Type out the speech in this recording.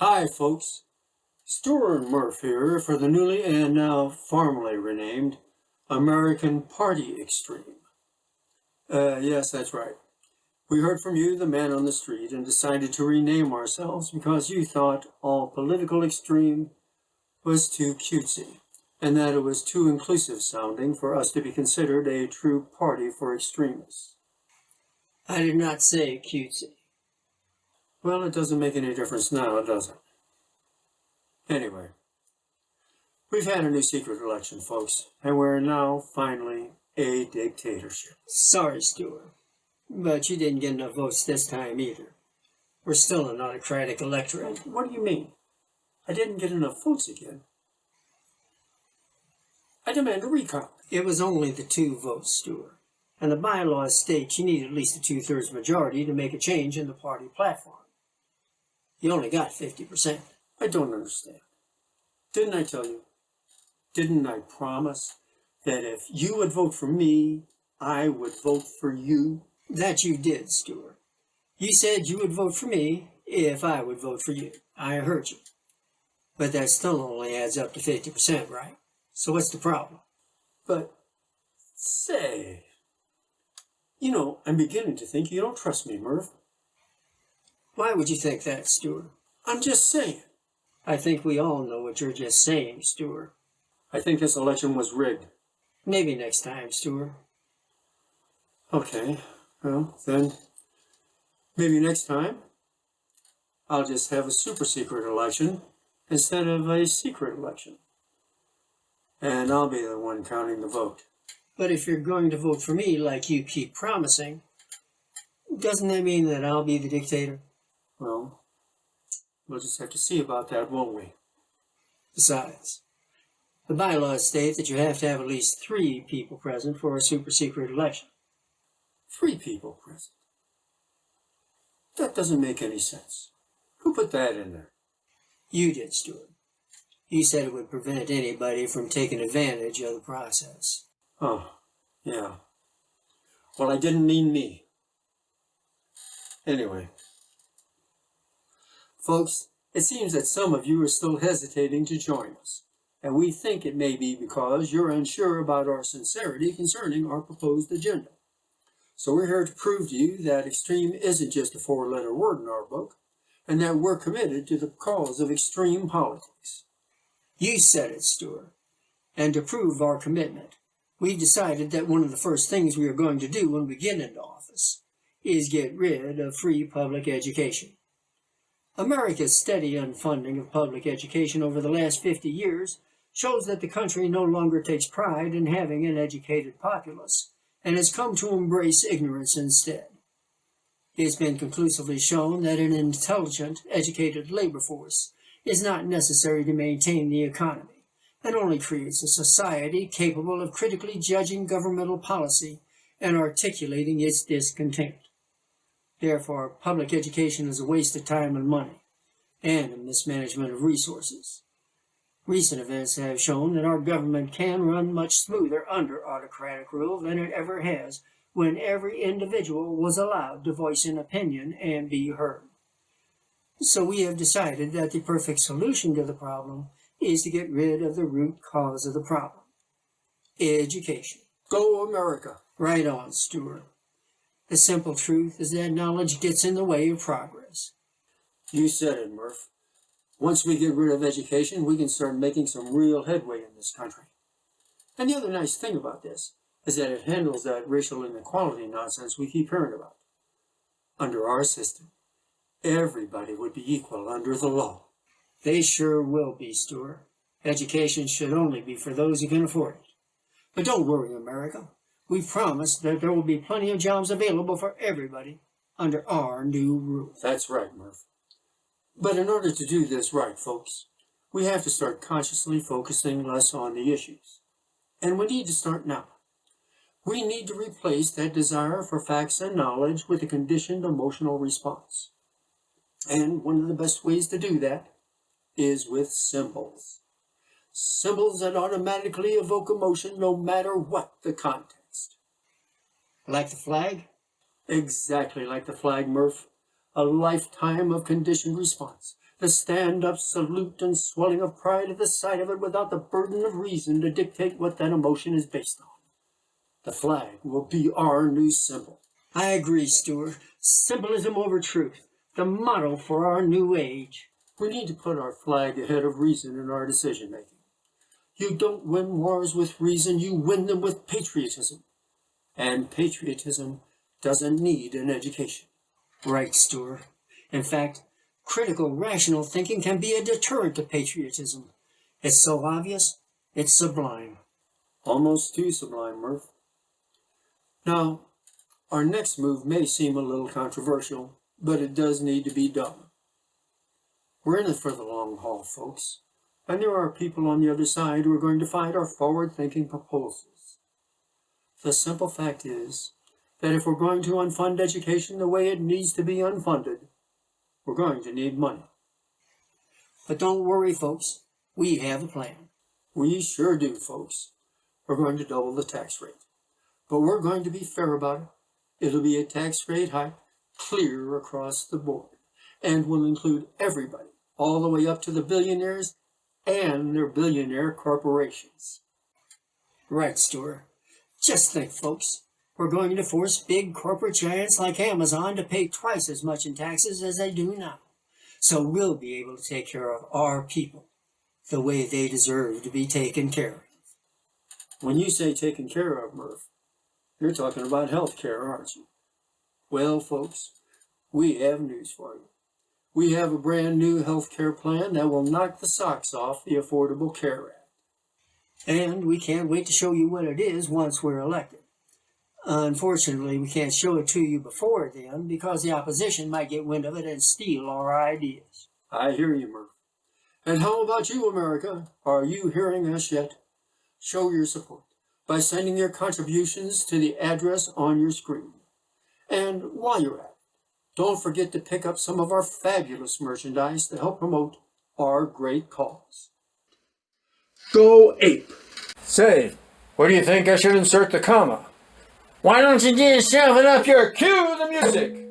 Hi, folks. Stuart Murph here for the newly and now formally renamed American Party Extreme. Yes, that's right. We heard from you, the man on the street, and decided to rename ourselves because you thought all political extreme was too cutesy, and that it was too inclusive sounding for us to be considered a true party for extremists. I did not say cutesy. Well, it doesn't make any difference now, does it? Anyway, we've had a new secret election, folks, and we're now finally a dictatorship. Sorry, Stuart, but you didn't get enough votes this time either. We're still an autocratic electorate. What do you mean? I didn't get enough votes again. I demand a recount. It was only the 2 votes, Stuart, and the bylaws state you need at least a 2/3 majority to make a change in the party platform. You only got 50%. I don't understand. Didn't I tell you? Didn't I promise that if you would vote for me, I would vote for you? That you did, Stuart. You said you would vote for me if I would vote for you. I heard you. But that still only adds up to 50%, right? So what's the problem? But, say, I'm beginning to think you don't trust me, Murph. Why would you think that, Stuart? I'm just saying. I think we all know what you're just saying, Stuart. I think this election was rigged. Maybe next time, Stuart. Okay, well, then, maybe next time, I'll just have a super secret election instead of a secret election. And I'll be the one counting the vote. But if you're going to vote for me like you keep promising, doesn't that mean that I'll be the dictator? Well, we'll just have to see about that, won't we? Besides, the bylaws state that you have to have at least 3 people present for a super secret election. 3 people present? That doesn't make any sense. Who put that in there? You did, Stuart. You said it would prevent anybody from taking advantage of the process. Oh, yeah. Well, I didn't mean me. Anyway. Folks, it seems that some of you are still hesitating to join us, and we think it may be because you're unsure about our sincerity concerning our proposed agenda. So we're here to prove to you that extreme isn't just a 4-letter word in our book, and that we're committed to the cause of extreme politics. You said it, Stuart. And to prove our commitment, we've decided that one of the first things we are going to do when we get into office is get rid of free public education. America's steady unfunding of public education over the last 50 years shows that the country no longer takes pride in having an educated populace and has come to embrace ignorance instead. It's been conclusively shown that an intelligent, educated labor force is not necessary to maintain the economy and only creates a society capable of critically judging governmental policy and articulating its discontent. Therefore, public education is a waste of time and money, and a mismanagement of resources. Recent events have shown that our government can run much smoother under autocratic rule than it ever has when every individual was allowed to voice an opinion and be heard. So we have decided that the perfect solution to the problem is to get rid of the root cause of the problem. Education. Go America. Right on, Stuart. The simple truth is that knowledge gets in the way of progress. You said it, Murph. Once we get rid of education, we can start making some real headway in this country. And the other nice thing about this is that it handles that racial inequality nonsense we keep hearing about. Under our system, everybody would be equal under the law. They sure will be, Stuart. Education should only be for those who can afford it. But don't worry, America. We promise that there will be plenty of jobs available for everybody under our new rule. That's right, Murph. But in order to do this right, folks, we have to start consciously focusing less on the issues. And we need to start now. We need to replace that desire for facts and knowledge with a conditioned emotional response. And one of the best ways to do that is with symbols. Symbols that automatically evoke emotion no matter what the context. Like the flag? Exactly like the flag, Murph. A lifetime of conditioned response the stand-up salute and swelling of pride at the sight of it without the burden of reason to dictate what that emotion is based on. The flag will be our new symbol. I agree, Stuart. Symbolism over truth, the motto for our new age. We need to put our flag ahead of reason in our decision-making. You don't win wars with reason, you win them with patriotism. And patriotism doesn't need an education. Right, Stuart. In fact, critical, rational thinking can be a deterrent to patriotism. It's so obvious, it's sublime. Almost too sublime, Murph. Now, our next move may seem a little controversial, but it does need to be done. We're in it for the long haul, folks, and there are people on the other side who are going to fight our forward-thinking proposals. The simple fact is that if we're going to unfund education the way it needs to be unfunded, we're going to need money. But don't worry, folks. We have a plan. We sure do, folks. We're going to double the tax rate. But we're going to be fair about it. It'll be a tax rate hike clear across the board, and will include everybody, all the way up to the billionaires and their billionaire corporations. Right, Stuart. Just think, folks. We're going to force big corporate giants like Amazon to pay twice as much in taxes as they do now. So we'll be able to take care of our people the way they deserve to be taken care of. When you say taken care of, Murph, you're talking about health care, aren't you? Well, folks, we have news for you. We have a brand new health care plan that will knock the socks off the Affordable Care Act. And we can't wait to show you what it is once we're elected. Unfortunately, we can't show it to you before then because the opposition might get wind of it and steal our ideas. I hear you, Murph. And how about you, America? Are you hearing us yet? Show your support by sending your contributions to the address on your screen. And while you're at it, don't forget to pick up some of our fabulous merchandise to help promote our great cause. Go ape. Say, where do you think I should insert the comma? Why don't you just shove it up your cue the music?